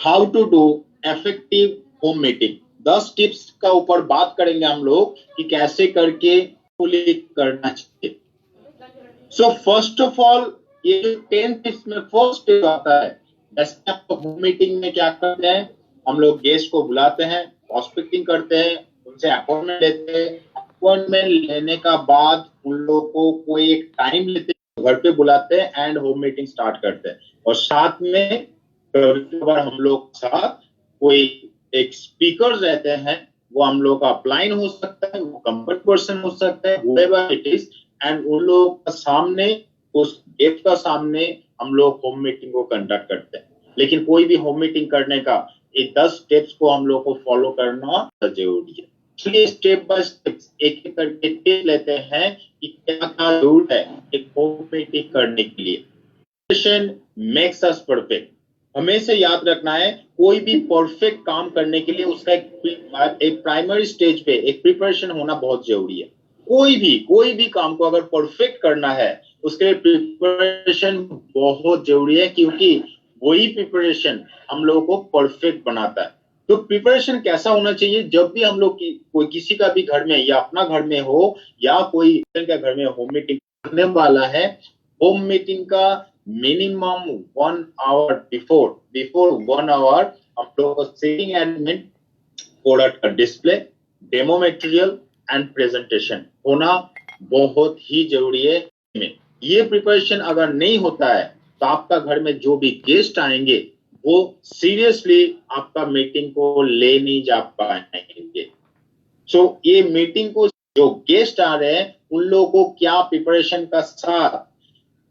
How to do effective home meeting. 10 tips का ऊपर बात करेंगे हम लोग कि कैसे करके फुली करना चाहिए। सो फर्स्ट ऑफ ऑल, ये 10 टिप्स में फर्स्ट टिप आता है, जैसे आप होम मीटिंग में क्या करते हैं, हम लोग गेस्ट को बुलाते हैं, प्रॉस्पेक्टिंग करते हैं, उनसे अपॉइंटमेंट लेते हैं। अपॉइंटमेंट लेने का बाद उन लोगों को कोई एक टाइम लेते हैं, घर पे बुलाते हैं एंड होम मीटिंग स्टार्ट करते हैं। और साथ में हम लोग साथ कोई एक स्पीकर रहते हैं, वो हम लोग का अपलाइन हो सकता है, वो कंपनी पर्सन हो सकता है, whoever it is, एंड उन लोगों का सामने, उस गेस्ट का सामने हम लोग होम मीटिंग को कंडक्ट करते हैं। लेकिन कोई भी होम मीटिंग करने का ये 10 स्टेप्स को हम लोग को फॉलो करना जरूरी है। चलिए स्टेप बाय स्टेप एक एक करके टिप लेते हैं कि क्या क्या जरूरत है एक होम मीटिंग करने के लिए। Preparation makes us perfect. हमेशा याद रखना है, कोई भी परफेक्ट काम करने के लिए उसका एक प्राइमरी स्टेज पे एक प्रिपरेशन होना बहुत जरूरी है। कोई भी काम को अगर परफेक्ट करना है उसके लिए प्रिपरेशन बहुत जरूरी है, क्योंकि वही प्रिपरेशन हम लोगों को परफेक्ट बनाता है। तो प्रिपरेशन कैसा होना चाहिए, जब भी हम लोग कोई किसी का भी घर में या अपना घर में हो या कोई का घर में होम मीटिंग करने वाला है, होम मीटिंग का मिनिमम 1 आवर बिफोर 1 आवर हम लोग को सेटिंग एलिमेंट, प्रोडक्ट का display, demo material and presentation होना बहुत ही जरूरी है। ये प्रिपरेशन अगर नहीं होता है तो आपका घर में जो भी गेस्ट आएंगे वो सीरियसली आपका मीटिंग को ले नहीं जा पाएंगे। सो ये मीटिंग को जो गेस्ट आ रहे हैं उन लोगों को क्या प्रिपरेशन का साथ,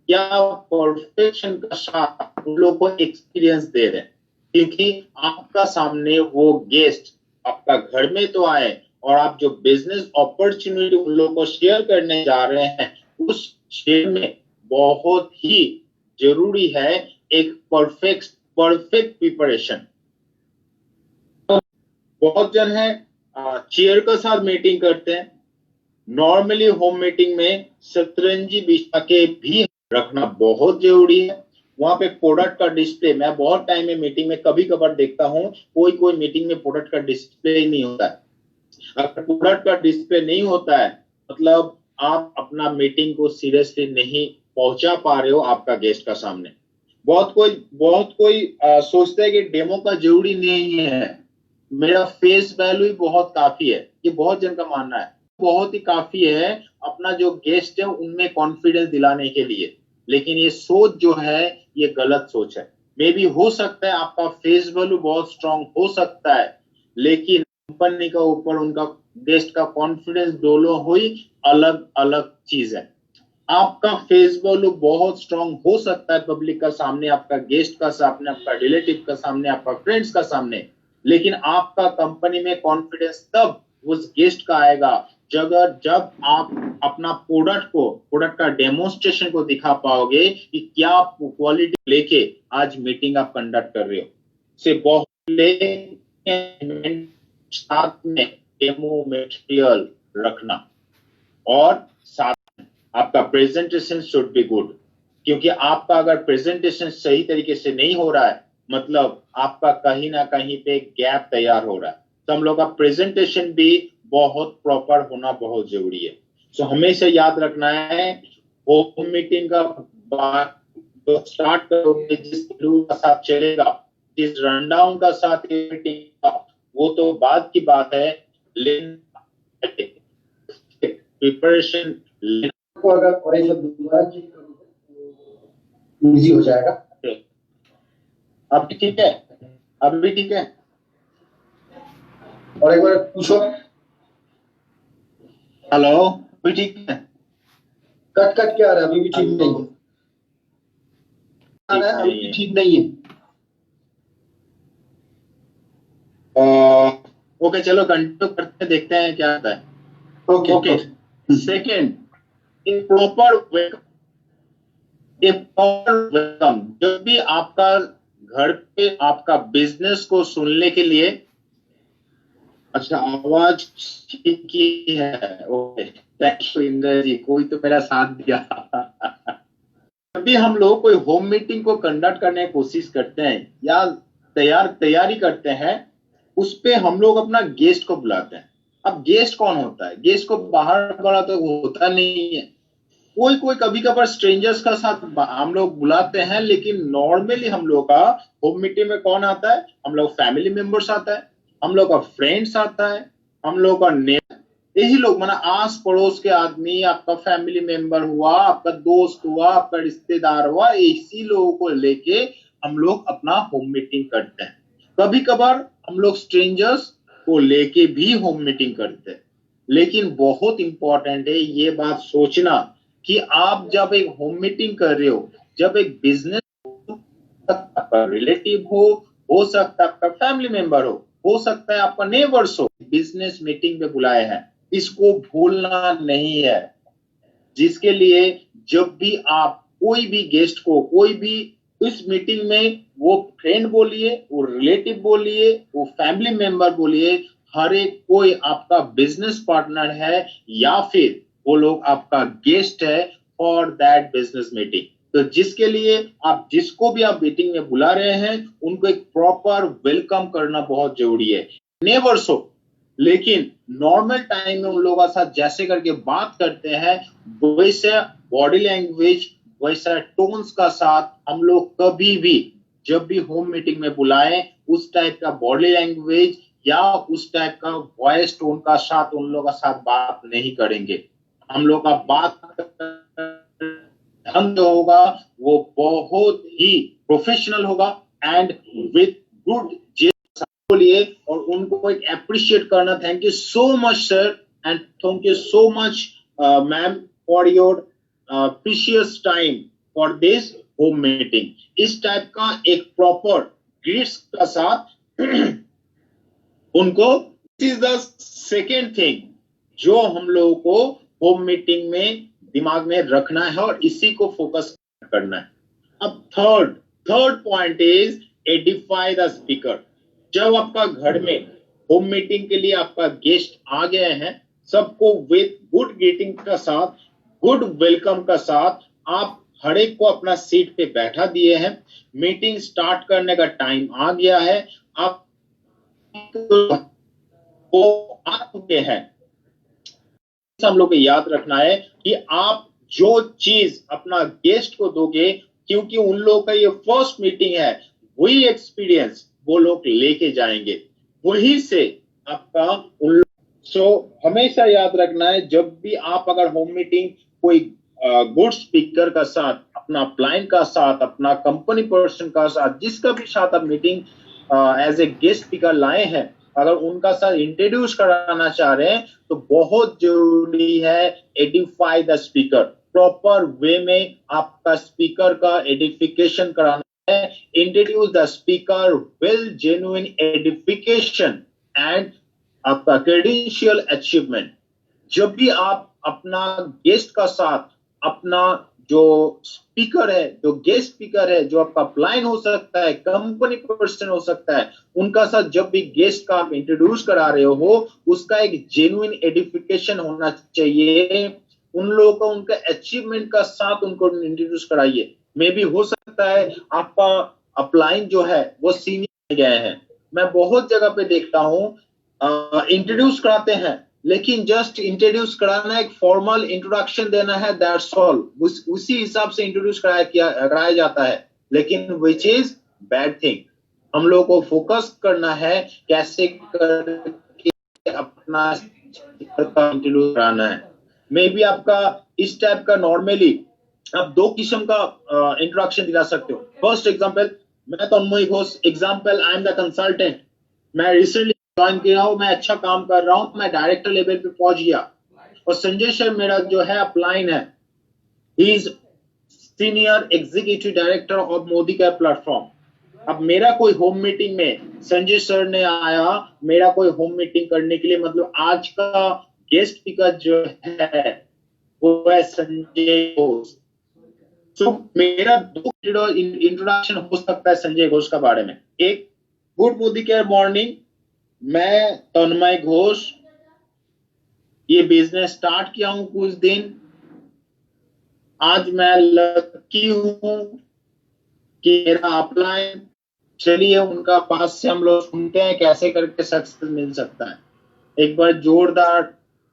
क्या परफेक्शन का साथ उन लोगों को एक्सपीरियंस दे रहे हैं, क्योंकि आपका सामने वो गेस्ट आपका घर में तो आए और आप जो बिजनेस अपॉर्चुनिटी उन लोगों को शेयर करने जा रहे हैं, उस शेयर में बहुत ही जरूरी है एक परफेक्ट प्रिपरेशन। तो बहुत जन है चेयर के साथ मीटिंग करते हैं। नॉर्मली होम मीटिंग में शतरंजी बिछा के भी रखना बहुत जरूरी है। वहां पे प्रोडक्ट का डिस्प्ले, मैं बहुत टाइम में मीटिंग में कभी कभार देखता हूं कोई मीटिंग में प्रोडक्ट का डिस्प्ले ही नहीं होता है। अगर प्रोडक्ट का डिस्प्ले नहीं होता है मतलब आप अपना मीटिंग को सीरियसली नहीं पहुंचा पा रहे हो आपका गेस्ट का सामने। बहुत कोई सोचता है कि डेमो का जरूरी नहीं है, मेरा फेस वैल्यू ही बहुत काफी है। ये बहुत जन का मानना है, बहुत ही काफी है अपना जो गेस्ट है उनमें कॉन्फिडेंस दिलाने के लिए। लेकिन ये सोच जो है ये गलत सोच है। मे बी हो सकता है आपका फेस वैल्यू बहुत स्ट्रांग हो सकता है, लेकिन कंपनी का ऊपर उनका गेस्ट का कॉन्फिडेंस दोनों हुई अलग अलग चीज है। आपका फेस वैल्यू बहुत स्ट्रांग हो सकता है पब्लिक का सामने, आपका गेस्ट का सामने, आपका रिलेटिव का सामने, आपका फ्रेंड्स का सामने, लेकिन आपका कंपनी में कॉन्फिडेंस तब उस गेस्ट का आएगा जब आप अपना प्रोडक्ट का डेमोन्स्ट्रेशन को दिखा पाओगे कि क्या क्वालिटी लेके आज मीटिंग आप कंडक्ट कर रहे हो। से बहुत साथ में डेमो मटेरियल रखना और साथ में आपका प्रेजेंटेशन शुड बी गुड, क्योंकि आपका अगर प्रेजेंटेशन सही तरीके से नहीं हो रहा है मतलब आपका कहीं ना कहीं पे गैप तैयार हो रहा है। तो हम लोग का प्रेजेंटेशन भी बहुत प्रॉपर होना बहुत जरूरी है। सो हमेशा याद रखना है, होम मीटिंग का तो स्टार्ट करोगे जिस रूल का साथ चलेगा, जिस रनडाउन का साथ मीटिंग का, वो तो बाद की बात है, लेकिन प्रिपरेशन को अगर और एक दोबारा इजी हो जाएगा। अब ठीक है, अब भी ठीक है। और एक बार पूछो। हेलो, भी ठीक है? कट क्या आ रहा है? अभी भी ठीक नहीं है। अभी भी ठीक नहीं है। ओके चलो कंटिन्यू करते हैं, देखते हैं क्या आता है। Okay second, proper welcome. जब भी आपका घर पे आपका बिजनेस को सुनने के लिए, अच्छा आवाज ठीक ही है, ओके थैंक यू इंद्र जी, कोई तो मेरा साथ दिया। जब भी हम लोग कोई होम मीटिंग को कंडक्ट करने की कोशिश करते हैं या तैयारी करते हैं, उस पे हम लोग अपना गेस्ट को बुलाते हैं। अब गेस्ट कौन होता है? गेस्ट को बाहर वाला तो होता नहीं है, कोई कोई कभी कभार स्ट्रेंजर्स का साथ हम लोग बुलाते हैं, लेकिन नॉर्मली हम लोग का होम मीटिंग में कौन आता है? हम लोग फैमिली मेंबर्स आता है, हम लोग का फ्रेंड्स आता है, हम लोग का यही लोग माना आस पड़ोस के आदमी, आपका फैमिली मेंबर हुआ, आपका दोस्त हुआ, आपका रिश्तेदार हुआ, इसी लोगों को लेके हम लोग अपना होम मीटिंग करते हैं। कभी कभार हम लोग स्ट्रेंजर्स को लेके भी होम मीटिंग करते हैं, लेकिन बहुत इंपॉर्टेंट है ये बात सोचना कि आप जब एक होम मीटिंग कर रहे हो, जब एक बिजनेस आपका रिलेटिव हो सकता है आपका फैमिली मेंबर हो सकता है आपका नेबर्स हो, बिजनेस मीटिंग पे बुलाए हैं, इसको भूलना नहीं है। जिसके लिए जब भी आप कोई भी गेस्ट को, कोई भी इस मीटिंग में, वो फ्रेंड बोलिए, वो रिलेटिव बोलिए, वो फैमिली मेंबर बोलिए, हर एक कोई आपका बिजनेस पार्टनर है या फिर वो लोग आपका गेस्ट है फॉर दैट बिजनेस मीटिंग। तो जिसके लिए आप जिसको भी आप मीटिंग में बुला रहे हैं, उनको एक प्रॉपर वेलकम करना बहुत जरूरी है। नेबर्स हो, लेकिन नॉर्मल टाइम में उन लोगों के साथ जैसे करके बात करते हैं, वैसे बॉडी लैंग्वेज, वैसा टोन्स का साथ हम लोग कभी भी जब भी होम मीटिंग में बुलाएं, उस टाइप का बॉडी लैंग्वेज या उस टाइप का वॉइस टोन का साथ उन लोगों के साथ बात नहीं करेंगे। हम लोग का बात ढंग होगा, वो बहुत ही प्रोफेशनल होगा एंड विद गुड लिए, और उनको एक अप्रिशिएट करना, thank you so much sir and thank you so much ma'am for your precious time for this home meeting. इस टाइप का एक प्रॉपर ग्रीट्स का साथ उनको, this is the second thing जो हम लोगों को होम मीटिंग में दिमाग में रखना है और इसी को फोकस करना है। अब third point is Edify the speaker. जब आपका घर में होम मीटिंग के लिए आपका गेस्ट आ गए हैं, सबको विद गुड ग्रीटिंग का साथ, गुड वेलकम का साथ आप हर एक को अपना सीट पे बैठा दिए हैं, मीटिंग स्टार्ट करने का टाइम आ गया है, आप वो आ चुके हैं। हम लोग को याद रखना है कि आप जो चीज अपना गेस्ट को दोगे, क्योंकि उन लोगों का ये फर्स्ट मीटिंग है, वही एक्सपीरियंस वो लोग लेके जाएंगे, वही से आपका उन हमेशा याद रखना है, जब भी आप अगर होम मीटिंग कोई गुड स्पीकर का साथ, अपना क्लाइंट का साथ, अपना कंपनी पर्सन का साथ, जिसका भी साथ आप meeting as a guest speaker लाए हैं, अगर उनका साथ इंट्रोड्यूस कराना चाह रहे हैं, तो बहुत जरूरी है Edify the speaker. Proper way में आपका स्पीकर का एडिफिकेशन कराना, introduce the speaker with genuine edification and आपका credential achievement। जब भी आप अपना गेस्ट का साथ, अपना जो स्पीकर है, जो गेस्ट स्पीकर है, जो आपका क्लाइंट हो सकता है, कंपनी पर्सन हो सकता है, उनका साथ जब भी गेस्ट का आप इंट्रोड्यूस करा रहे हो, उसका एक जेन्युइन एडिफिकेशन होना चाहिए। उन लोगों को उनका अचीवमेंट का साथ उनको इंट्रोड्यूस कराइए। मे भी हो सकता है आपका अपलाइन जो है वो सीनियर गए हैं, मैं बहुत जगह पे देखता हूँ इंट्रोड्यूस कराते हैं, लेकिन जस्ट इंट्रोड्यूस कराना, एक फॉर्मल इंट्रोडक्शन देना है, दैट्स ऑल, उसी हिसाब से इंट्रोड्यूस कराया जाता है, लेकिन विच इज बैड थिंग। हम लोग को फोकस करना है कैसे करके अपना इंट्रोड्यूस कराना है। मे बी आपका इस टाइप का नॉर्मली आप दो किस्म का इंट्रोडक्शन दिला सकते हो। फर्स्ट एग्जांपल, मैं Tanmay Ghosh, example I am the consultant, मैं रिसेंटली ज्वाइन किया हूं, मैं अच्छा काम कर रहा हूं, मैं डायरेक्टर लेवल पे पहुंच गया, और संजय सर मेरा जो है अपलाइन है, he is senior executive director of Modi care platform. अब मेरा कोई होम मीटिंग में संजय सर ने आया, मेरा कोई होम मीटिंग करने के लिए, मतलब आज का गेस्ट स्पीकर जो है वो है संजय घोष। तो मेरा दो इंट्रोडक्शन हो सकता है संजय घोष का बारे में। एक, गुड मोदी केयर मॉर्निंग, मैं तन्मय घोष, ये बिजनेस स्टार्ट किया हूं कुछ दिन, आज मैं लकी हूं कि मेरा अपलाइन चलिए उनका पास से हम लोग सुनते हैं कैसे करके सक्सेस मिल सकता है। एक बार जोरदार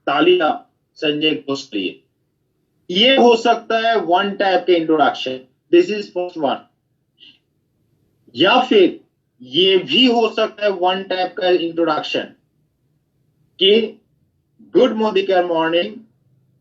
तालियां संजय घोष के लिए। ये हो सकता है वन टाइप के introduction, this is first one. या फिर ये भी हो सकता है वन टाइप का इंट्रोडक्शन कि गुड मोदी केयर मॉर्निंग,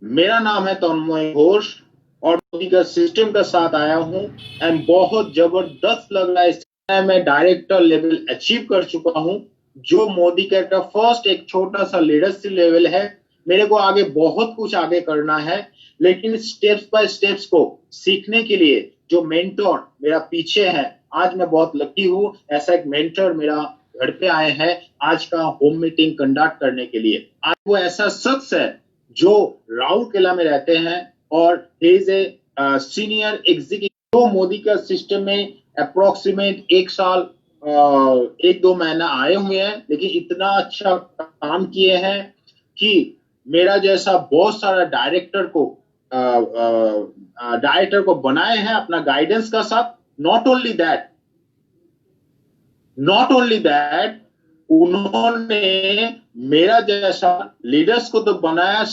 मेरा नाम है तन्मय घोष और मोदी का सिस्टम का साथ आया हूं एंड बहुत जबरदस्त लग रहा है। मैं डायरेक्टर लेवल अचीव कर चुका हूं, जो मोदी केयर का फर्स्ट एक छोटा सा लीडरशिप लेवल है। मेरे को आगे बहुत कुछ आगे करना है, लेकिन स्टेप्स बाय स्टेप्स को सीखने के लिए जो मेंटोर मेरा पीछे है, आज मैं बहुत लकी हूं, ऐसा एक मेंटर मेरा घर पे आए हैं आज का होम मीटिंग कंडक्ट करने के लिए। आज वो ऐसा शख्स है जो राउरकेला में रहते हैं और he is a senior executive. Modi का सिस्टम में अप्रोक्सीमेट एक साल 1-2 महीना आए हुए हैं, लेकिन इतना अच्छा काम किए हैं कि मेरा जैसा बहुत सारा डायरेक्टर को बनाए हैं अपना गाइडेंस का साथ। नॉट ओनली दैट, उन्होंने मेरा जैसा लीडर्स को तो बनाया,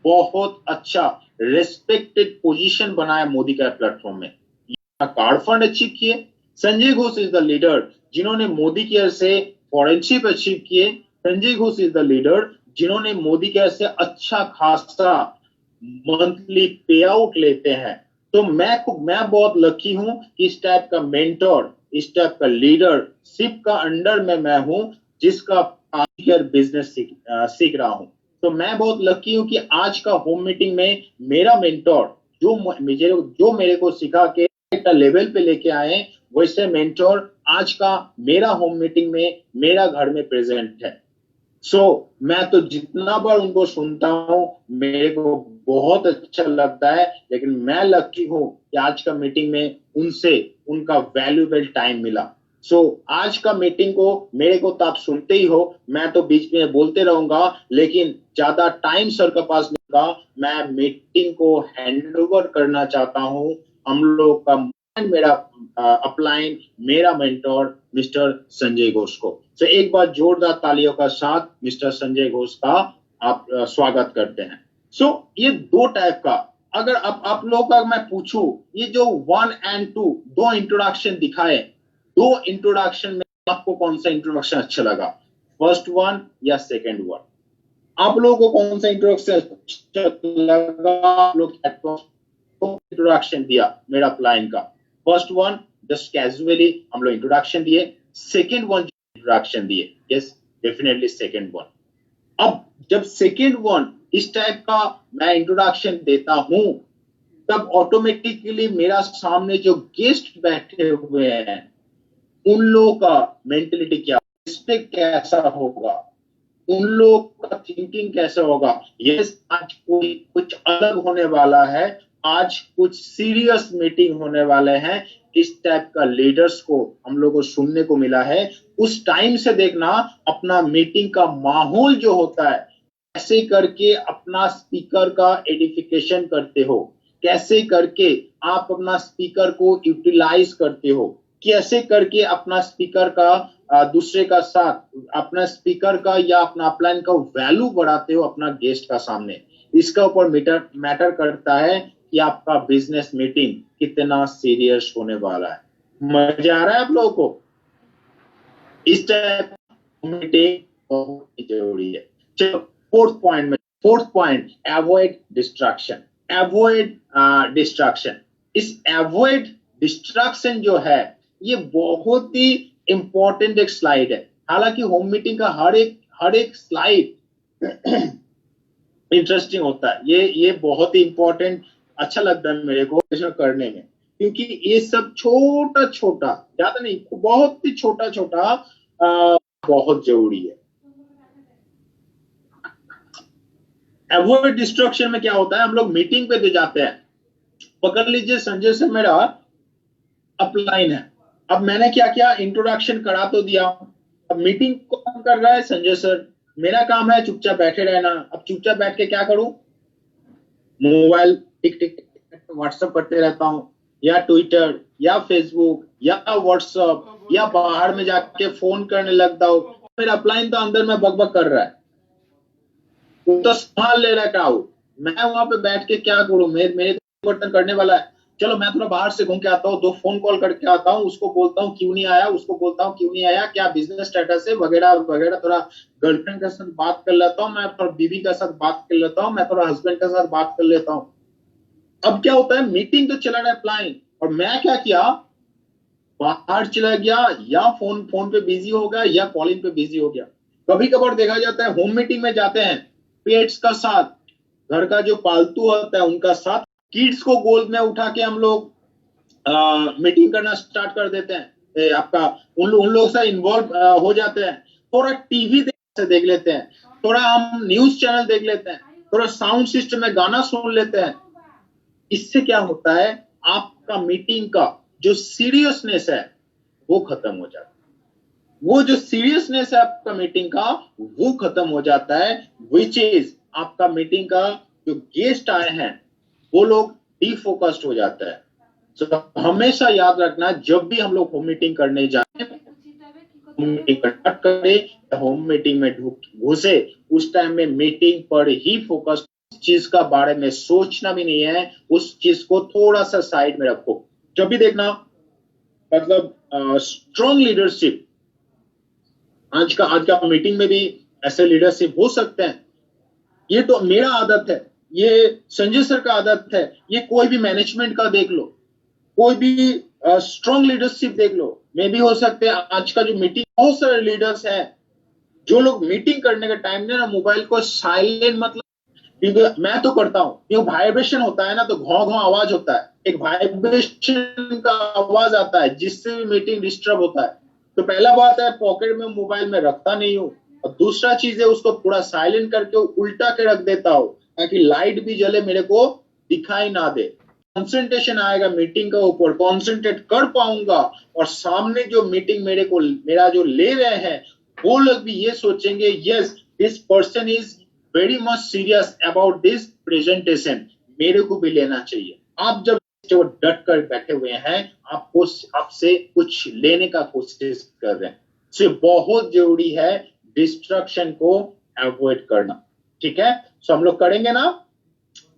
बहुत अच्छा रेस्पेक्टेड पोजीशन बनाया मोदी का प्लेटफॉर्म में। कार्ड फंड अचीव किए। Sanjay Ghosh is the leader जिन्होंने मोदी केयर से फॉरेनशिप अचीव किए। Sanjay Ghosh is the leader जिन्होंने मोदी केयर से अच्छा खासा मंथली पे आउट लेते हैं। तो मैं बहुत लकी हूं कि इस टाइप का मेंटोर, इस टाइप का लीडरशिप का अंडर में मैं हूं, जिसका बिजनेस सीख रहा हूं। तो मैं बहुत लकी हूं कि आज का होम मीटिंग में मेरा मेंटोर जो मेरे को सिखा के लेवल पे लेके आए, वैसे मेंटोर आज का मेरा होम मीटिंग में मेरा घर में प्रेजेंट है। मैं तो जितना बार उनको सुनता हूं मेरे को बहुत अच्छा लगता है, लेकिन मैं लकी हूं कि आज का मीटिंग में उनसे उनका वैल्यूएबल टाइम मिला। आज का मीटिंग को मेरे को तो आप सुनते ही हो, मैं तो बीच में बोलते रहूंगा, लेकिन ज्यादा टाइम सर के पास नहीं होगा। मैं मीटिंग को हैंड ओवर करना चाहता हूं हम लोग का मेरा अपलाइन, मेरा मेंटोर मिस्टर संजय घोष को। एक बार जोरदार तालियों का साथ मिस्टर संजय घोष का आप स्वागत करते हैं। ये दो टाइप का, अगर आप लोग का मैं पूछूं, ये जो 1 and 2 दो इंट्रोडक्शन दिखाए, दो इंट्रोडक्शन में आपको कौन सा इंट्रोडक्शन अच्छा लगा, फर्स्ट वन या सेकंड वन? आप लोगों को कौन सा इंट्रोडक्शन अच्छा लगा? आप लोग इंट्रोडक्शन दिया मेरा प्लान का। फर्स्ट वन जस्ट कैजुअली हम लोग इंट्रोडक्शन दिए, सेकंड वन इंट्रोडक्शन दिए, यस डेफिनेटली सेकंड वन। अब जब सेकंड वन इस टाइप का मैं इंट्रोडक्शन देता हूं, तब ऑटोमेटिकली मेरा सामने जो गेस्ट बैठे हुए हैं उन लोगों का मेंटलिटी क्या, रिस्पेक्ट कैसा होगा, उन लोग का थिंकिंग कैसा होगा। यस, आज कोई कुछ अलग होने वाला है, आज कुछ सीरियस मीटिंग होने वाले हैं। इस टाइप का लीडर्स को हम लोग को सुनने को मिला है। उस टाइम से देखना अपना मीटिंग का माहौल जो होता है, कैसे करके अपना स्पीकर का एडिफिकेशन करते हो, कैसे करके आप अपना स्पीकर को यूटिलाइज करते हो, कैसे करके अपना स्पीकर का दूसरे का साथ, अपना स्पीकर का या अपना प्लान का वैल्यू बढ़ाते हो अपना गेस्ट का सामने। इसका ऊपर मैटर करता है कि आपका बिजनेस मीटिंग कितना सीरियस होने वाला है। मजा आ रहा है आप लोगों को? इस टाइप मीटिंग बहुत जरूरी है। चलो फोर्थ पॉइंट अवॉइड डिस्ट्रैक्शन। इस अवॉइड डिस्ट्रैक्शन जो है, ये बहुत ही इंपॉर्टेंट एक स्लाइड है। हालांकि होम मीटिंग का हर एक स्लाइड इंटरेस्टिंग होता है, ये बहुत ही इंपॉर्टेंट अच्छा लगता है मेरे को करने में, क्योंकि ये सब छोटा छोटा, ज्यादा नहीं, बहुत ही छोटा छोटा बहुत जरूरी है। अवॉइड डिस्ट्रैक्शन में क्या होता है, हम लोग मीटिंग पे जाते हैं, पकड़ लीजिए संजय से मेरा अपलाइन है। अब मैंने क्या किया, इंट्रोडक्शन करा तो दिया, अब मीटिंग कौन कर रहा है? संजय सर। मेरा काम है चुपचाप बैठे रहना। अब चुपचाप बैठ के क्या करूं, मोबाइल टिक टिक व्हाट्सएप करते रहता हूं, या ट्विटर या फेसबुक या व्हाट्सएप या बाहर में जाके फोन करने लगता हूँ, मेरा अपलाइन तो अंदर में बकबक कर रहा है, वो तो संभाल ले रहा है काऊ, मैं वहां पे बैठ के क्या करूं, मेरे तो बर्तन करने वाला है। चलो मैं थोड़ा बाहर से घूम के आता हूँ, 2 फोन कॉल करके आता हूँ, उसको बोलता हूँ क्यों नहीं आया, उसको बोलता हूँ क्यों नहीं आया, क्या बिजनेस स्टेटस है वगैरह वगैरह, थोड़ा गर्लफ्रेंड के साथ बात कर लेता हूँ, मैं थोड़ा बीवी के साथ बात कर लेता हूँ, मैं थोड़ा हस्बैंड के साथ बात कर लेता हूँ। अब क्या होता है, मीटिंग तो चला रहा है प्लान, और मैं क्या किया, बाहर चला गया, या फोन पे बिजी हो गया, या कॉलिंग पे बिजी हो गया। कभी कभार देखा जाता है होम मीटिंग में जाते हैं पेट्स का साथ, घर का जो पालतू होता है उनका साथ, किड्स को गोद में उठा के हम लोग मीटिंग करना स्टार्ट कर देते हैं, आपका उन लोग से इन्वॉल्व हो जाते हैं, थोड़ा टीवी देख लेते हैं, थोड़ा हम न्यूज चैनल देख लेते हैं, थोड़ा साउंड सिस्टम में गाना सुन लेते हैं। इससे क्या होता है, आपका मीटिंग का जो सीरियसनेस है वो खत्म हो जाता है, वो जो सीरियसनेस है आपका मीटिंग का वो खत्म हो जाता है, विच इज आपका मीटिंग का जो गेस्ट आए हैं वो लोग डिफोकस्ड हो जाता है। So, हमेशा याद रखना, जब भी हम लोग होम मीटिंग करने जाए, होम मीटिंग कंडक्ट करें, होम मीटिंग में घुसे, उस टाइम में मीटिंग पर ही फोकस, चीज का बारे में सोचना भी नहीं है, उस चीज को थोड़ा सा साइड में रखो। जब भी देखना, मतलब स्ट्रॉन्ग लीडरशिप, आज का मीटिंग में भी ऐसे लीडरशिप हो सकते हैं। ये तो मेरा आदत है, ये संजय सर का आदत है, ये कोई भी मैनेजमेंट का देख लो, कोई भी स्ट्रॉन्ग लीडरशिप देख लो, मे भी हो सकते हैं आज का जो मीटिंग, बहुत सारे लीडर्स हैं जो लोग मीटिंग करने के टाइम में ना मोबाइल को साइलेंट, मतलब क्योंकि मैं तो करता हूँ, क्योंकि वाइब्रेशन होता है ना, तो घाव घाव आवाज होता है, एक वाइब्रेशन का आवाज आता है जिससे भी मीटिंग डिस्टर्ब होता है। तो पहला बात है, पॉकेट में मोबाइल में रखता नहीं हूँ, और दूसरा चीज है उसको पूरा साइलेंट करके उल्टा के रख देता हूँ, ताकि लाइट भी जले मेरे को दिखाई ना दे, कंसंट्रेशन आएगा मीटिंग का ऊपर, कंसंट्रेट कर पाऊंगा, और सामने जो मीटिंग मेरा जो ले रहे हैं वो लोग भी ये सोचेंगे, yes this person is very much serious about this presentation, मेरे को भी लेना चाहिए। आप जब जो डट कर बैठे हुए हैं, आपको आपसे कुछ लेने का कोशिश कर रहे हैं, तो बहुत जरूरी है डिस्ट्रक्शन को अवॉइड करना, ठीक है। सो हम लोग करेंगे ना,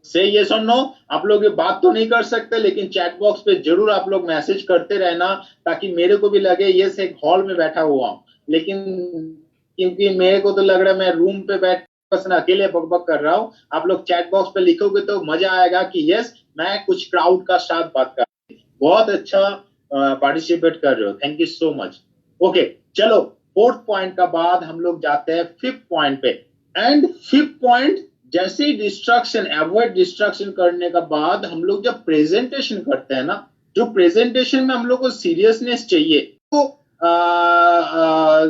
से यस और नो। आप लोग ये बात तो नहीं कर सकते, लेकिन चैट बॉक्स पे जरूर आप लोग मैसेज करते रहना, ताकि मेरे को भी लगे यस एक हॉल में बैठा हुआ हूं, लेकिन क्योंकि मेरे को तो लग रहा है मैं रूम पे बैठ बस अकेले बकबक कर रहा हूं। आप लोग चैट बॉक्स पे लिखोगे तो मजा आएगा कि यस मैं कुछ क्राउड का साथ बात कर रहा हूं। बहुत अच्छा पार्टिसिपेट कर रहे हो, thank you so much. Okay चलो, 4th पॉइंट का बाद हम लोग जाते हैं 5th पॉइंट पे। एंड 5th पॉइंट, जैसे ही डिस्ट्रक्शन, अवॉइड डिस्ट्रक्शन करने का बाद हम लोग जब प्रेजेंटेशन करते हैं ना, जो प्रेजेंटेशन में हम लोग को सीरियसनेस चाहिए, तो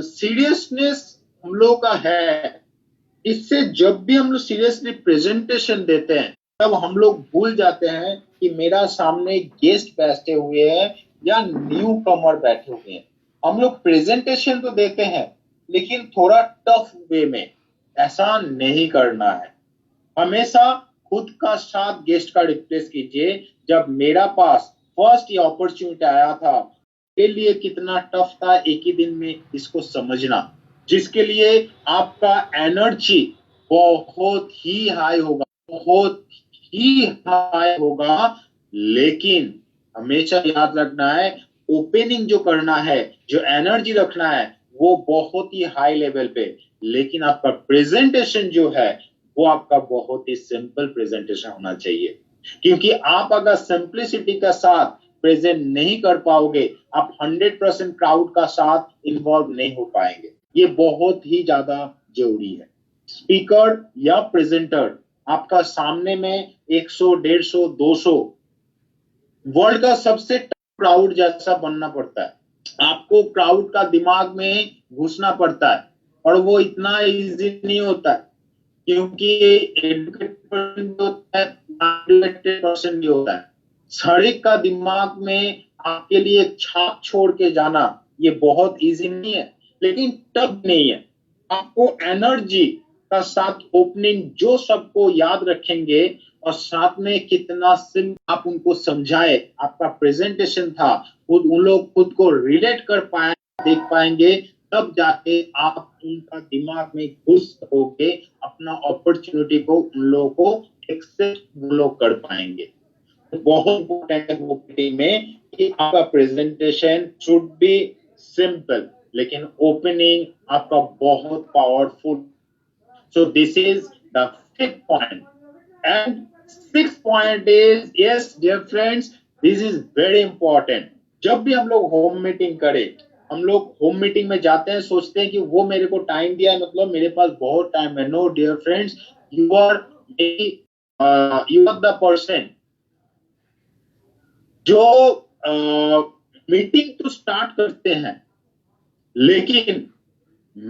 सीरियसनेस हम लोग का है, इससे जब भी हम लोग सीरियसली प्रेजेंटेशन देते हैं तब हम लोग भूल जाते हैं कि मेरा सामने गेस्ट बैठे हुए हैं या न्यू कमर बैठे हुए हैं। हम लोग प्रेजेंटेशन तो देते हैं, लेकिन थोड़ा टफ वे में, ऐसा नहीं करना है। हमेशा खुद का साथ गेस्ट का रिप्लेस कीजिए। जब मेरा पास फर्स्ट ये अपॉर्चुनिटी आया था, के लिए कितना टफ था एक ही दिन में इसको समझना, जिसके लिए आपका एनर्जी बहुत ही हाई होगा, बहुत ही हाई होगा, लेकिन हमेशा याद रखना है, ओपनिंग जो करना है, जो एनर्जी रखना है वो बहुत ही हाई लेवल पे, लेकिन आपका प्रेजेंटेशन जो है वो आपका बहुत ही सिंपल प्रेजेंटेशन होना चाहिए। क्योंकि आप अगर सिंप्लिसिटी का साथ प्रेजेंट नहीं कर पाओगे, आप 100% क्राउड का साथ इन्वॉल्व नहीं हो पाएंगे। ये बहुत ही ज्यादा जरूरी है। स्पीकर या प्रेजेंटर आपका सामने में 100, 150, 200 वर्ल्ड का सबसे क्राउड जैसा बनना पड़ता है। आपको क्राउड का दिमाग में घुसना पड़ता है, और वो इतना इजी नहीं होता है, क्योंकि एडुकेटेड होता है, पर्सन भी होता है। सड़क का दिमाग में आपके लिए छाप छोड़ के जाना ये बहुत इजी नहीं है, लेकिन टफ नहीं है। आपको एनर्जी का साथ ओपनिंग जो सबको याद रखेंगे और साथ में कितना सिंपल आप उनको समझाए, आपका प्रेजेंटेशन था, खुद उन लोग खुद को रिलेट कर पाए, देख पाएंगे, तब जाके आप उनका दिमाग में घुस होके अपना अपॉर्चुनिटी को उन लोगों को एक्सेप्ट वो लोग कर पाएंगे। बहुत इंपॉर्टेंट है वो मीटिंग में कि आपका प्रेजेंटेशन शुड बी सिंपल, लेकिन ओपनिंग आपका बहुत powerful. So this is the fifth point. And sixth point is, yes, dear friends, this is very important. जब भी हम लोग होम मीटिंग करें, हम लोग होम मीटिंग में जाते हैं, सोचते हैं कि वो मेरे को टाइम दिया है, मतलब मेरे पास बहुत टाइम है। No dear friends, you are the person जो मीटिंग तो स्टार्ट करते हैं, लेकिन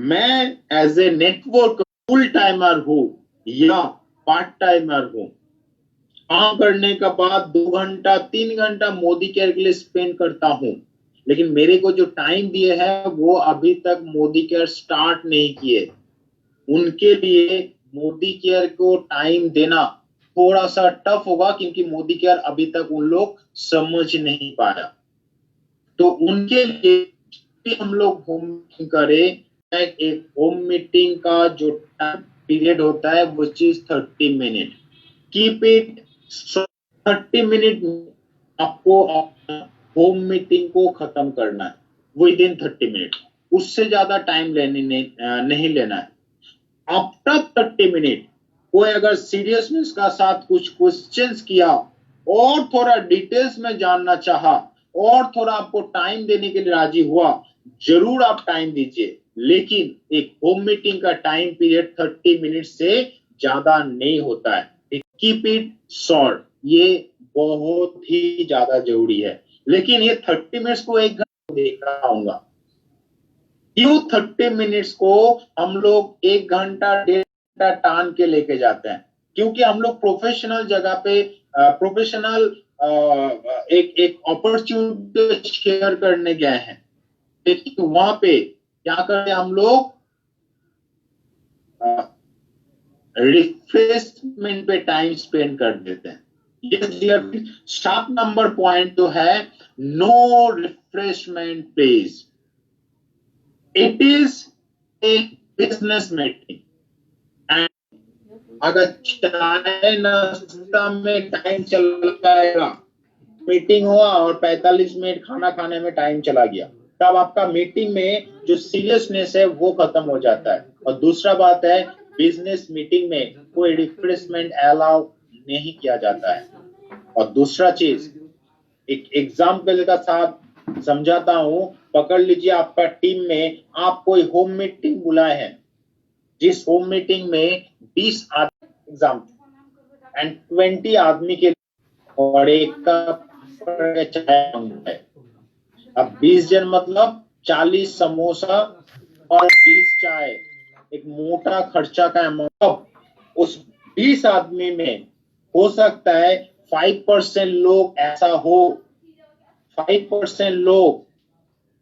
मैं as a network full timer हूं या पार्ट टाइमर हूं। काम करने के बाद 2 घंटा 3 घंटा मोदी केयर के लिए स्पेंड करता हूं, लेकिन मेरे को जो टाइम दिए है वो अभी तक मोदी केयर स्टार्ट नहीं किए। उनके लिए मोदी केयर को टाइम देना थोड़ा सा टफ होगा, क्योंकि मोदी केयर अभी तक उन लोग समझ नहीं पाया। तो उनके लिए भी हम लोग होम मीटिंग करें। एक होम मीटिंग का जो टाइम पीरियड होता है वो चीज 30 मिनट, कीप इट 30 मिनट में आपको होम मीटिंग को खत्म करना है विद इन 30 मिनट, उससे ज्यादा टाइम नहीं लेना है। आफ्टर 30 मिनट कोई अगर सीरियसनेस का साथ कुछ क्वेश्चंस किया और थोड़ा डिटेल्स में जानना चाहा और थोड़ा आपको टाइम देने के लिए राजी हुआ, जरूर आप टाइम दीजिए, लेकिन एक होम मीटिंग का टाइम पीरियड 30 मिनट से ज्यादा नहीं होता है। कीप इट शॉर्ट, ये बहुत ही ज्यादा जरूरी है। लेकिन ये 30 मिनट्स को 1 घंटा देख रहा हूँ, क्यों 30 मिनट्स को हम लोग 1 घंटा 1.5 घंटा टान के लेके जाते हैं? क्योंकि हम लोग प्रोफेशनल जगह पे प्रोफेशनल एक अपॉर्चुनिटी शेयर करने गए हैं, लेकिन वहां पे क्या करते हैं हम लोग? रिफ्रेशमेंट पे टाइम स्पेंड कर देते हैं। ये स्टाफ नंबर पॉइंट जो है, no refreshment please. It is a business meeting, and अगर चाय नाश्ता में टाइम चला जाएगा, मीटिंग हुआ और 45 मिनट खाना खाने में टाइम चला गया, तब आपका मीटिंग में जो सीरियसनेस है वो खत्म हो जाता है। और दूसरा बात है, बिजनेस मीटिंग में कोई रिफ्रेशमेंट अलाउ नहीं किया जाता है। और दूसरा चीज, एक एग्जाम्पल का साथ समझाता हूं। पकड़ लीजिए, आपका टीम में आप कोई होम मीटिंग बुलाए हैं, जिस होम मीटिंग में 20 आदमी एग्जाम्पल एंड 20 आदमी के और एक कप चाय मांगता है। अब 20 जन मतलब 40 समोसा और 20 चाय, एक मोटा खर्चा का अमाउंट। उस 20 आदमी में हो सकता है 5% लोग ऐसा हो, 5% लोग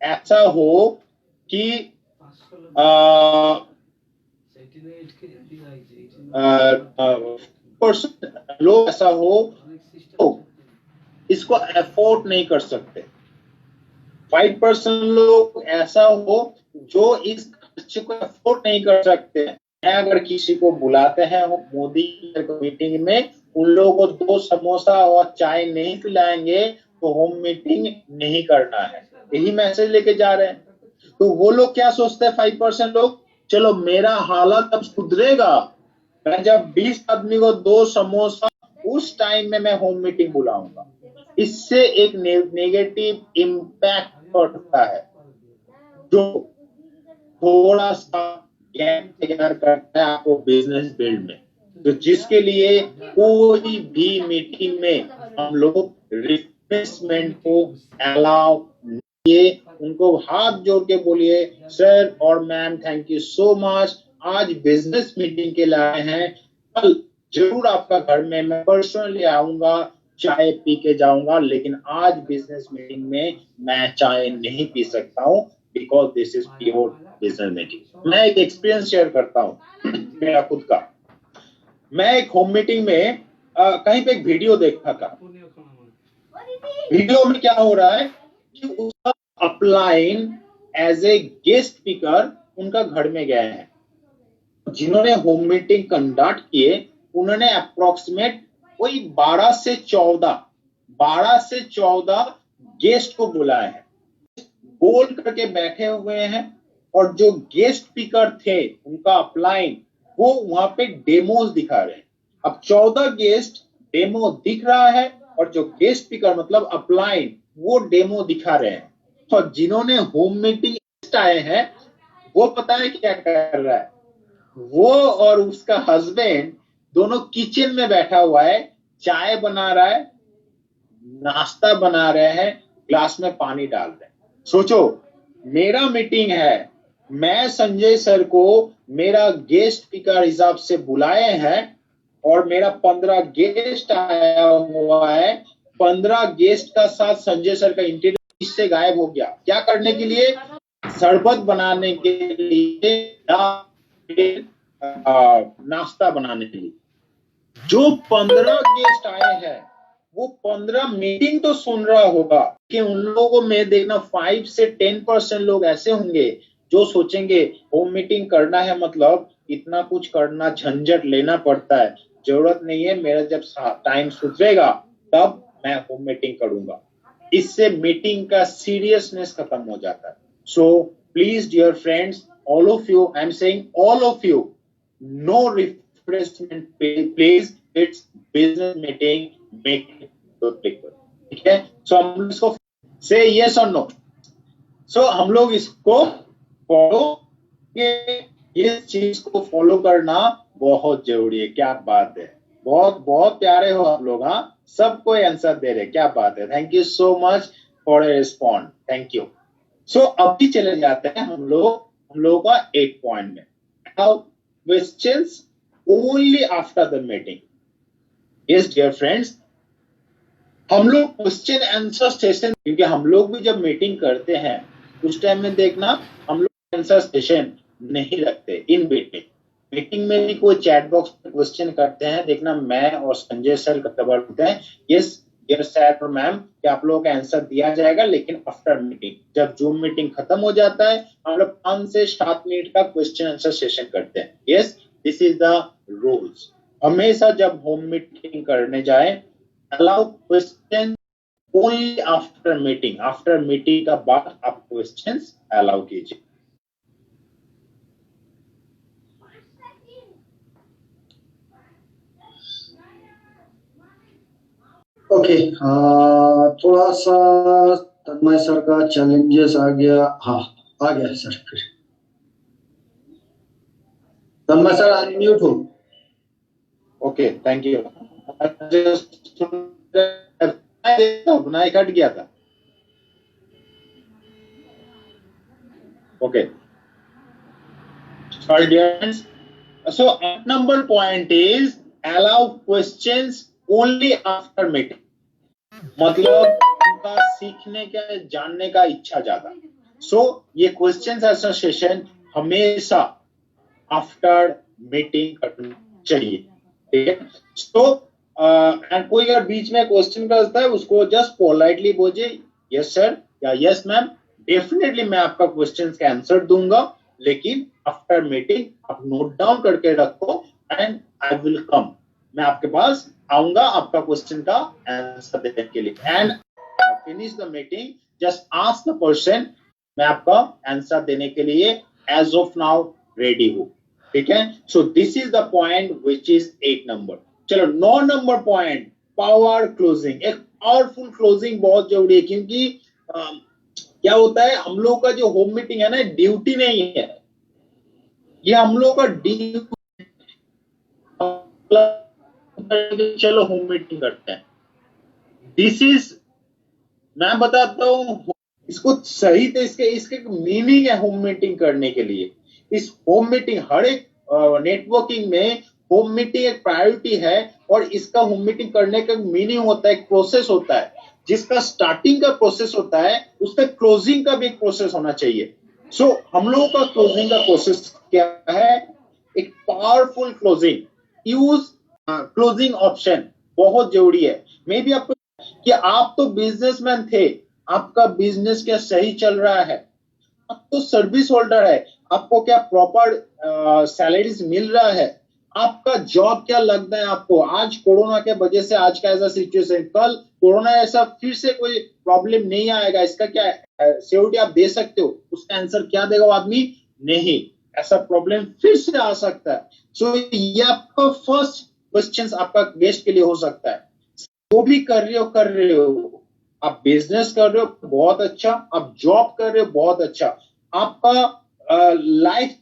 ऐसा हो कि लोग ऐसा हो तो इसको अफोर्ड नहीं कर सकते। 5% लोग ऐसा हो जो इस खर्चे को अफोर्ड नहीं कर सकते। अगर किसी को बुलाते हैं मोदी मीटिंग में, उन लोगों को 2 समोसा और चाय नहीं पिलाएंगे तो होम मीटिंग नहीं करना है। यही मैसेज लेके जा रहे हैं। तो वो लोग क्या सोचते हैं 5% लोग, चलो मेरा हालत अब सुधरेगा, मैं जब 20 आदमी को 2 समोसा, उस टाइम में मैं होम मीटिंग बुलाऊंगा। इससे एक नेगेटिव इम्पैक्ट पड़ता है, जो थोड़ा सा गैप तैयार करता है आपको बिजनेस बिल्ड में। तो जिसके लिए कोई भी मीटिंग में हम लोग रिफ्रेशमेंट को अलाउ किए। उनको हाथ जोड़ के बोलिए, सर और ma'am thank you so much, आज बिजनेस मीटिंग के लाए हैं, कल जरूर आपका घर में मैं पर्सनली आऊंगा, चाय पी के जाऊंगा, लेकिन आज बिजनेस मीटिंग में मैं चाय नहीं पी सकता हूँ, because this is pure business meeting. मैं एक एक्सपीरियंस शेयर करता हूँ मेरा खुद का। मैं एक होम मीटिंग में कहीं पे एक वीडियो देखा था। वीडियो में क्या हो रहा है कि उसका upline as a guest speaker उनका घर में गए हैं। जिन्होंने होम मीटिंग कंडक्ट किए उन्होंने अप्रोक्सीमेट कोई 12 से 14 गेस्ट को बुलाए हैं, गोल करके बैठे हुए हैं, और जो गेस्ट स्पीकर थे उनका अपलाइन वो वहां पे डेमोज दिखा रहे हैं। अब 14 गेस्ट डेमो दिख रहा है और जो गेस्ट स्पीकर मतलब अपलाइन वो डेमो दिखा रहे हैं। तो जिन्होंने होम मीटिंग आए हैं वो पता है क्या कर रहा है, वो और उसका हस्बैंड दोनों किचन में बैठा हुआ है, चाय बना रहा है, नाश्ता बना रहे हैं, ग्लास में पानी डाल रहे हैं। सोचो, मेरा मीटिंग है, मैं संजय सर को मेरा गेस्ट स्पीकर हिसाब से बुलाए हैं और मेरा 15 गेस्ट आया हुआ है। 15 गेस्ट का साथ संजय सर का इंटरव्यू इससे गायब हो गया। क्या करने के लिए? शरबत बनाने के लिए, नाश्ता बनाने के लिए। जो 15 गेस्ट आए हैं वो 15 मीटिंग तो सुन रहा होगा कि उन लोगों में देखना 5 से 10% लोग ऐसे होंगे जो सोचेंगे होम मीटिंग करना है मतलब इतना कुछ करना, झंझट लेना पड़ता है, जरूरत नहीं है, मेरा जब टाइम सुधरेगा तब मैं होम मीटिंग करूंगा। इससे मीटिंग का सीरियसनेस खत्म हो जाता है। So please dear friends, all of you, I'm saying all of you, no refreshment please, it's business meeting, make it public। ठीक है? So हम इसको say yes or no। So हम लोग इसको फॉलो, इस चीज को फॉलो करना बहुत जरूरी है। क्या बात है, बहुत बहुत प्यारे हो आप लोग। हाँ, सबको आंसर दे रहे, क्या बात है। Thank you so much for a respond, thank you. So अभी चले जाते हैं हम लोगों का 8 पॉइंट में। Now questions only after the meeting. Yes dear friends, हम लोग क्वेश्चन आंसर सेशन, क्योंकि हम लोग भी जब मीटिंग करते हैं उस टाइम में देखना हम लोग आंसर सेशन नहीं रखते इन मीटिंग में भी कोई चैट बॉक्स में क्वेश्चन करते हैं, देखना मैं और संजय सर खबर होते हैं यस डियर सर और मैम कि आप लोगों का आंसर दिया जाएगा, लेकिन आफ्टर मीटिंग। जब जूम मीटिंग खत्म हो जाता है हम लोग 5 से 7 मिनट का क्वेश्चन आंसर सेशन करते हैं। Yes, this is the rules. हमेशा जब होम मीटिंग करने जाए allow question only after meeting. After meeting का बाद आप क्वेश्चंस अलाउ कीजिए। ओके, थोड़ा सा तन्मय सर का चैलेंजेस आ गया। हाँ, आ गया सर। फिर तन्मय सर अनम्यूट हो। Okay, thank you. बनाई कट गया था। Okay, sorry dear friends. So number point is allow questions only after meeting। मतलब उनका सीखने का, जानने का इच्छा ज्यादा। सो ये क्वेश्चन आंसर सेशन हमेशा आफ्टर मीटिंग करना चाहिए। ठीक है? सो एंड कोई अगर बीच में क्वेश्चन करता है उसको जस्ट पोलाइटली बोलिए यस सर या यस मैम, डेफिनेटली मैं आपका क्वेश्चन का आंसर दूंगा, लेकिन आफ्टर मीटिंग आप नोट डाउन करके रखो एंड आई विल कम। मैं आपके पास आऊंगा आपका क्वेश्चन का आंसर देने के लिए। And finish the meeting, just ask the person, मैं आपका आंसर देने के लिए एज ऑफ नाउ रेडी हूं। ठीक है? So this is the point which is 8 number. चलो 9 नंबर पॉइंट, पावर क्लोजिंग। एक पावरफुल क्लोजिंग बहुत जरूरी है, क्योंकि क्या होता है हम लोग का जो होम मीटिंग है ना, ड्यूटी नहीं है, ये हम लोग का ड्यूटी। चलो होम मीटिंग करते हैं। दिस इज, मैं बताता हूं इसको सही, तो इसके मीनिंग है होम मीटिंग करने के लिए। इस होम मीटिंग, हर एक नेटवर्किंग में होम मीटिंग एक प्रायोरिटी है, और इसका होम मीटिंग करने का मीनिंग होता है, एक प्रोसेस होता है। जिसका स्टार्टिंग का प्रोसेस होता है उसका क्लोजिंग का भी एक प्रोसेस होना चाहिए। सो हम लोगों का क्लोजिंग का प्रोसेस क्या है? एक powerful closing, use closing option बहुत जरूरी है। मे बी आपको कि आप तो बिजनेसमैन थे, आपका बिजनेस क्या सही चल रहा है, आप तो सर्विस होल्डर है, आपको क्या प्रॉपर सैलरीज मिल रहा है, आपका जॉब क्या लगता है आपको? आज कोरोना के वजह से आज का ऐसा सिचुएशन, कल कोरोना ऐसा फिर से कोई प्रॉब्लम नहीं आएगा, इसका क्या सिक्योरिटी आप दे सकते हो? उसका आंसर क्या देगा वो आदमी? नहीं, ऐसा प्रॉब्लम फिर से आ सकता है। सो ये आपका फर्स्ट क्वेश्चन आपका गेस्ट के लिए हो सकता है। जो भी कर रहे हो, आप बिजनेस कर रहे हो बहुत अच्छा, आप जॉब कर रहे हो बहुत अच्छा, आपका लाइफ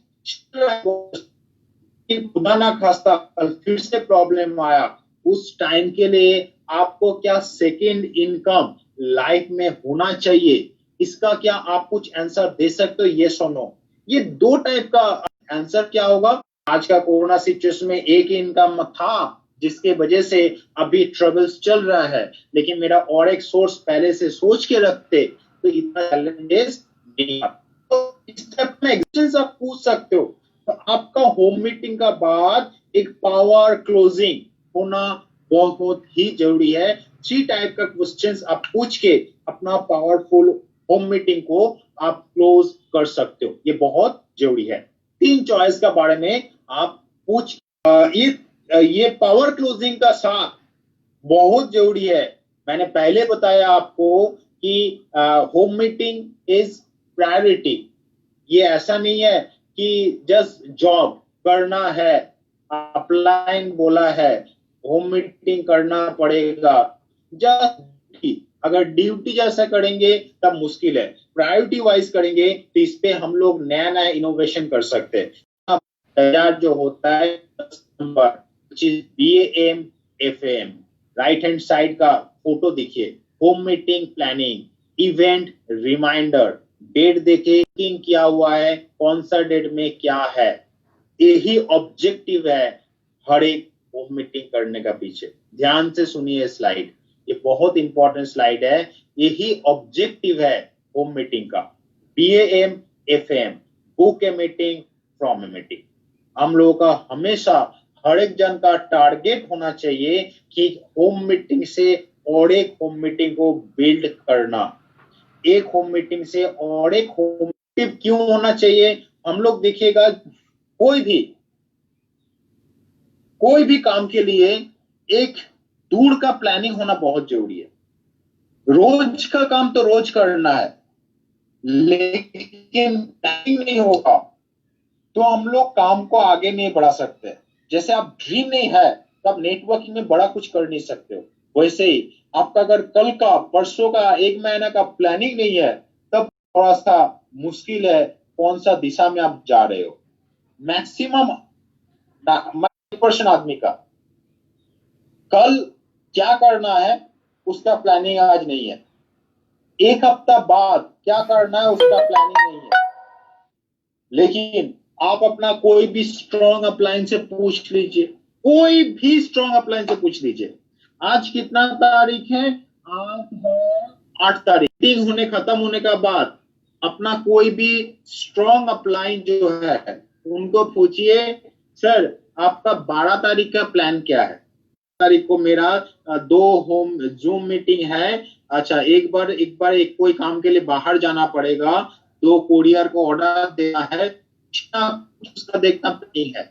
खुदा ना खास्ता कल फिर से प्रॉब्लम आया, उस टाइम के लिए आपको क्या सेकेंड इनकम लाइफ में होना चाहिए? इसका क्या आप कुछ आंसर दे सकते हो? ये सुनो, ये दो टाइप का आंसर क्या होगा? आज का कोरोना सिचुएशन में एक इनकम था जिसके वजह से अभी ट्रबल्स चल रहा है, लेकिन मेरा और एक सोर्स पहले से सोच के रखते तो इतना चैलेंजेस नहीं आता। तो इस टाइप में एग्जिस्टेंस आप पूछ सकते हो। तो आपका होम मीटिंग का बाद एक पावर क्लोजिंग होना बहुत ही जरूरी है। 3 टाइप का क्वेश्चंस आप पूछ के अपना पावरफुल होम मीटिंग को आप क्लोज कर सकते हो, ये बहुत जरूरी है। 3 चॉइस का बारे में आप पूछ ये पावर क्लोजिंग का साथ बहुत जरूरी है। मैंने पहले बताया आपको कि होम मीटिंग इज प्रायोरिटी। ये ऐसा नहीं है कि जस्ट जॉब करना है, अपलाइन बोला है, होम मीटिंग करना पड़ेगा, जस्ट अगर ड्यूटी जैसा करेंगे तब मुश्किल है। प्रायोरिटी वाइज करेंगे तो इस पे हम लोग नया नया इनोवेशन कर सकते हैं। तैयार जो होता है number BAM FAM, right hand side का फोटो देखिए, home meeting planning, event reminder, date देखे किया हुआ है, कौन सा डेट में क्या है, यही ऑब्जेक्टिव है हर एक होम मीटिंग करने का पीछे। ध्यान से सुनिए स्लाइड, ये बहुत इंपॉर्टेंट स्लाइड है। यही ऑब्जेक्टिव है होम मीटिंग का। BAM FAM, book a meeting from a meeting. हम लोगों का हमेशा हर एक जन का टारगेट होना चाहिए कि होम मीटिंग से और एक होम मीटिंग को बिल्ड करना, एक होम मीटिंग से और एक होम मीटिंग क्यों होना चाहिए? हम लोग देखिएगा, कोई भी काम के लिए एक दूर का प्लानिंग होना बहुत जरूरी है। रोज का काम तो रोज करना है, लेकिन टाइम नहीं होगा तो हम लोग काम को आगे नहीं बढ़ा सकते। जैसे आप ड्रीम नहीं है तब नेटवर्किंग में बड़ा कुछ कर नहीं सकते हो, वैसे ही आपका अगर कल का परसों का एक महीना का प्लानिंग नहीं है तब थोड़ा सा मुश्किल है कौन सा दिशा में आप जा रहे हो। मैक्सिमम 90% आदमी का कल क्या करना है उसका प्लानिंग आज नहीं है, एक हफ्ता बाद क्या करना है उसका प्लानिंग नहीं है। लेकिन आप अपना कोई भी स्ट्रॉन्ग अपलाइन से पूछ लीजिए, कोई भी स्ट्रॉन्ग अपलाइन से पूछ लीजिए, आज कितना तारीख है? आज है 8 तारीख। मीटिंग होने खत्म होने का बाद अपना कोई भी स्ट्रॉन्ग अपलाइन जो है उनको पूछिए, सर आपका 12 तारीख का प्लान क्या है? तारीख को मेरा 2 होम जूम मीटिंग है। अच्छा, एक कोई काम के लिए बाहर जाना पड़ेगा, 2 कोरियर को ऑर्डर देना है, उसका देखना प्लानिंग है,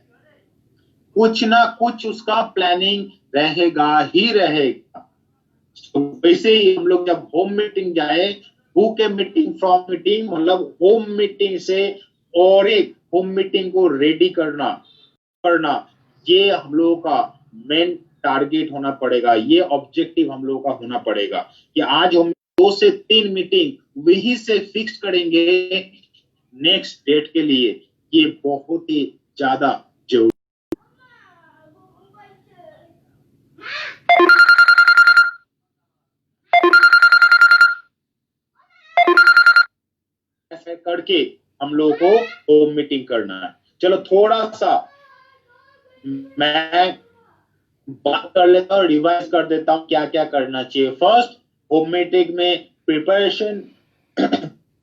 कुछ ना कुछ उसका प्लानिंग रहेगा ही रहेगा। तो वैसे ही हम लोग जब होम मीटिंग जाए, book a meeting from meeting, मतलब होम मीटिंग से और एक होम मीटिंग को रेडी करना, ये हम लोगों का मेन टारगेट होना पड़ेगा, ये ऑब्जेक्टिव हम लोगों का होना पड़ेगा कि आज हम 2 से 3 मीटिंग वही से फिक्स करेंगे नेक्स्ट डेट के लिए। ये बहुत ही ज्यादा जरूरी करके हम लोगों को होम मीटिंग करना है। चलो थोड़ा सा मैं बात कर लेता हूँ, रिवाइज कर देता हूँ क्या क्या करना चाहिए। फर्स्ट, होम मीटिंग में प्रिपरेशन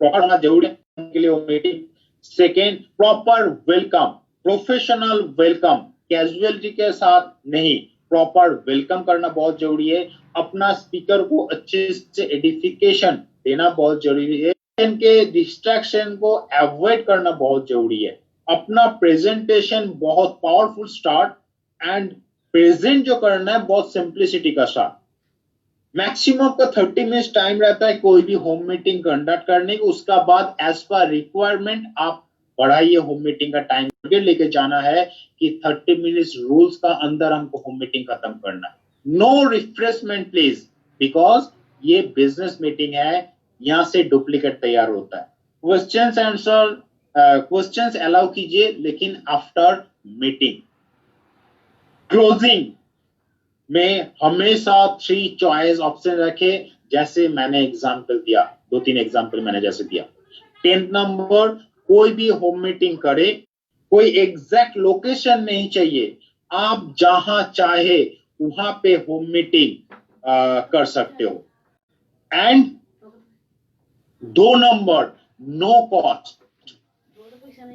प्रॉपर होना जरूरी है के लिए वो meeting. Second, proper welcome, professional welcome, casualty के साथ नहीं, प्रॉपर वेलकम करना बहुत जरूरी है। अपना स्पीकर को अच्छे से एडिफिकेशन देना बहुत जरूरी है। के डिस्ट्रैक्शन को अवॉइड करना बहुत जरूरी है। अपना प्रेजेंटेशन बहुत पावरफुल स्टार्ट एंड प्रेजेंट जो करना है बहुत सिंप्लिसिटी का साथ। मैक्सिमम का 30 मिनट्स टाइम रहता है कोई भी होम मीटिंग कंडक्ट करने की। उसका बाद एज पर रिक्वायरमेंट आप बढ़ाइए होम मीटिंग का टाइम लेके जाना है कि 30 मिनट्स रूल्स का अंदर हमको होम मीटिंग खत्म करना है। नो रिफ्रेशमेंट प्लीज, बिकॉज ये बिजनेस मीटिंग है, यहां से डुप्लीकेट तैयार होता है। क्वेश्चंस आंसर क्वेश्चंस अलाउ कीजिए लेकिन आफ्टर मीटिंग। क्लोजिंग में हमेशा 3 चॉइस ऑप्शन रखे, जैसे मैंने एग्जांपल दिया, 2-3 एग्जांपल मैंने जैसे दिया। 10 नंबर, कोई भी होम मीटिंग करे, कोई एग्जैक्ट लोकेशन नहीं चाहिए, आप जहां चाहे वहां पे होम मीटिंग कर सकते हो। And 2 number, no cost.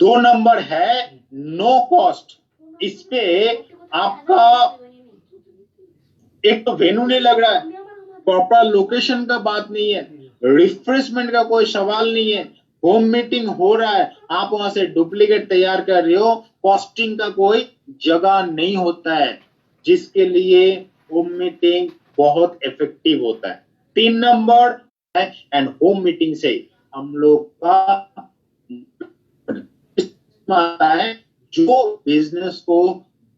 2 number है नो कॉस्ट। इस पे आपका एक तो वेन्यू नहीं लग रहा है, प्रॉपर लोकेशन का बात नहीं है, रिफ्रेशमेंट का कोई सवाल नहीं है, होम मीटिंग हो रहा है, आप वहां से डुप्लीकेट तैयार कर रहे हो, कॉस्टिंग का कोई जगह नहीं होता है, जिसके लिए होम मीटिंग बहुत इफेक्टिव होता है। 3 नंबर है एंड होम मीटिंग से हम लोग का आता है जो बिजनेस को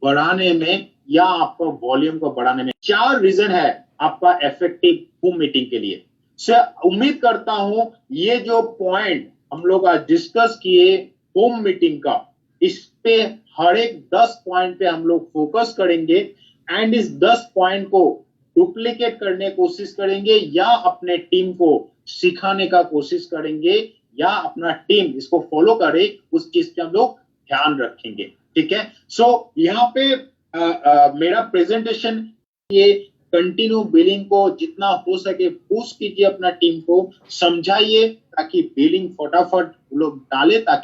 बढ़ाने में या आपका वॉल्यूम को बढ़ाने में। 4 रीजन है आपका इफेक्टिव होम मीटिंग के लिए। उम्मीद करता हूं ये जो पॉइंट हम लोग आज डिस्कस किए होम मीटिंग का, इस पे हर एक 10 पॉइंट पे हम लोग फोकस करेंगे एंड इस 10 पॉइंट को डुप्लीकेट करने की कोशिश करेंगे या अपने टीम को सिखाने का कोशिश करेंगे या अपना टीम इसको फॉलो करे, उस चीज पे हम लोग ध्यान रखेंगे। ठीक है, सो यहाँ पे मेरा प्रेजेंटेशन ये कंटिन्यू बिलिंग को जितना हो सके पुश कीजिए, अपना टीम को समझाइए ताकि बिलिंग फटाफट लोग डाले, ताकि